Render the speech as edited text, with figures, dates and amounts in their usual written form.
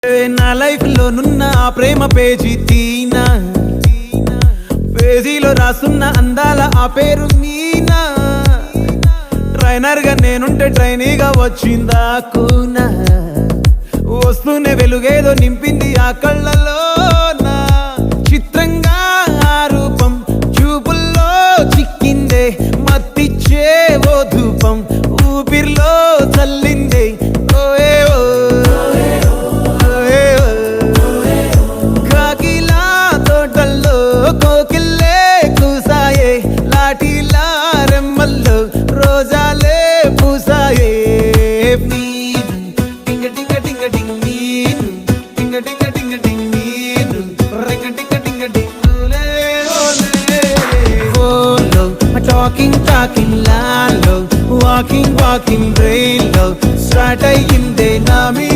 నా లైఫ్ లో నున్న ఆ ప్రేమ పేజీ తీనా, పేజీలో రాసున్న అందాల ఆ పేరు మీనా. ట్రైనర్ గా నేనుంటే ట్రైనీగా వచ్చిందా కూనా, వస్తూనే వెలుగేదో నింపింది ఆ కళ్ళలో. చిత్రంగా ఆ రూపం చూపుల్లో చిక్కిందే, మత్తిచ్చే ఓ ధూపం ఊపిరిలో చల్లిందే. కాకిలా తోటల్లో కోకిల్లే కూసాయే, లాఠీలా రెమ్మల్లో రోజాలే పూసాయే. టింగ టింగ టింగ టింగ్ నీరు, టింగ టింగ టింగ టింగ్ నీరు, రింగ టింగ టింగ టింగులే ఓలే. ఓలో టాకింగ్ టాకింగ్ లాలో, వాకింగ్ వాకింగ్ బ్రెయిన్ లో స్టార్ట్ అయ్యిందే నా మీ